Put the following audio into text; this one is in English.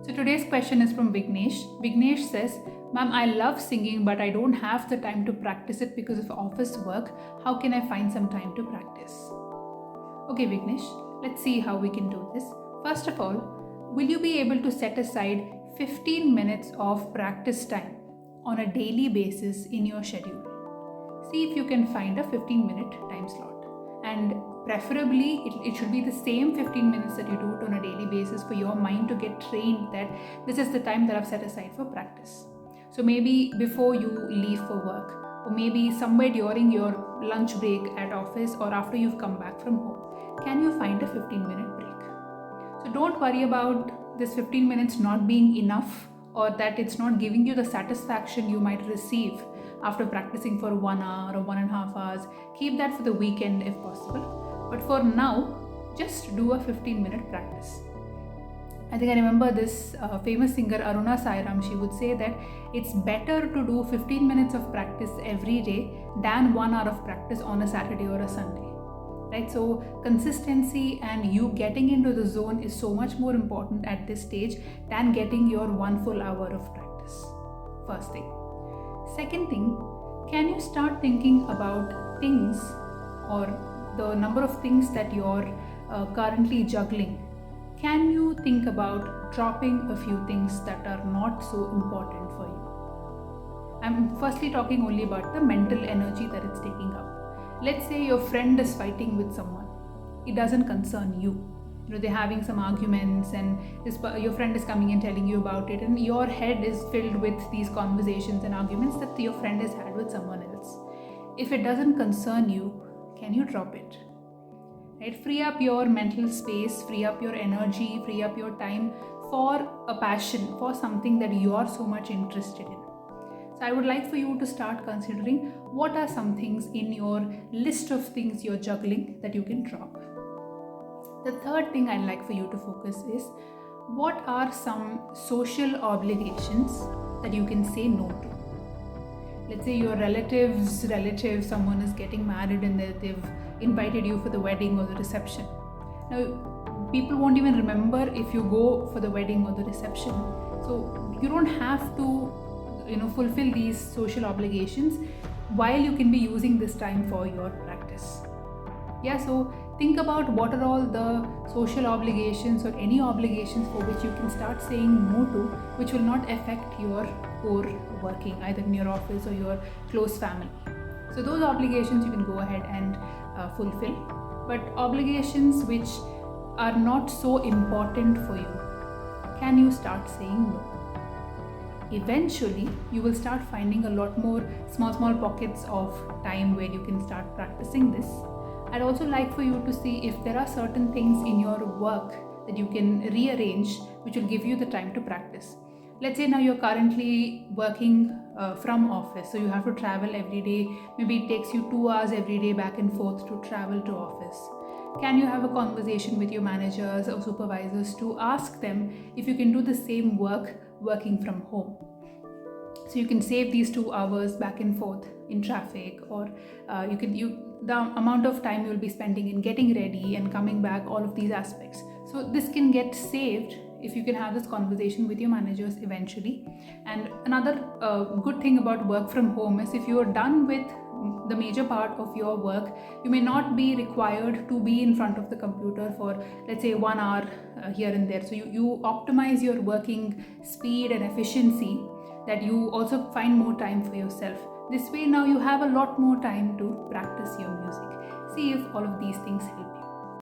So today's question is from Vignesh. Vignesh says, Ma'am, I love singing, but I don't have the time to practice it because of office work. How can I find some time to practice? Okay, Vignesh, let's see how we can do this. First of all, will you be able to set aside 15 minutes of practice time on a daily basis in your schedule? See if you can find a 15-minute time slot. And preferably, it should be the same 15 minutes that you do it on a daily basis for your mind to get trained that this is the time that I've set aside for practice. So maybe before you leave for work, or maybe somewhere during your lunch break at office or after you've come back from home, can you find a 15-minute break? So don't worry about this 15 minutes not being enough or that it's not giving you the satisfaction you might receive after practicing for 1 hour or 1.5 hours. Keep that for the weekend if possible. But for now, just do a 15-minute practice. I think I remember this famous singer Aruna Sairam. She would say that it's better to do 15 minutes of practice every day than 1 hour of practice on a Saturday or a Sunday. Right? So consistency and you getting into the zone is so much more important at this stage than getting your 1 full hour of practice. First thing. Second thing, can you start thinking about things or the number of things that you're currently juggling? Can you think about dropping a few things that are not so important for you? I'm firstly talking only about the mental energy that it's taking up. Let's say your friend is fighting with someone. It doesn't concern you. They're having some arguments and your friend is coming and telling you about it, and your head is filled with these conversations and arguments that your friend has had with someone else. If it doesn't concern you, can you drop it? Right? Free up your mental space, free up your energy, free up your time for a passion, for something that you are so much interested in. So I would like for you to start considering what are some things in your list of things you're juggling that you can drop. The third thing I'd like for you to focus is what are some social obligations that you can say no to. Let's say your relative, someone is getting married and they've invited you for the wedding or the reception. Now, people won't even remember if you go for the wedding or the reception. So you don't have to fulfill these social obligations while you can be using this time for your practice. So think about what are all the social obligations or any obligations for which you can start saying no to, which will not affect your core working either in your office or your close family. So those obligations you can go ahead and fulfill, but obligations which are not so important for you, can you start saying no? Eventually, you will start finding a lot more small pockets of time where you can start practicing this. I'd also like for you to see if there are certain things in your work that you can rearrange which will give you the time to practice. Let's say now you're currently working from office, so you have to travel every day. Maybe it takes you 2 hours every day back and forth to travel to office. Can you have a conversation with your managers or supervisors to ask them if you can do the same work working from home? So you can save these 2 hours back and forth in traffic, or the amount of time you'll be spending in getting ready and coming back, all of these aspects. So this can get saved if you can have this conversation with your managers eventually. And another good thing about work from home is if you are done with the major part of your work, you may not be required to be in front of the computer for, let's say, 1 hour here and there. So you optimize your working speed and efficiency, that you also find more time for yourself. This way now you have a lot more time to practice your music. See if all of these things help you.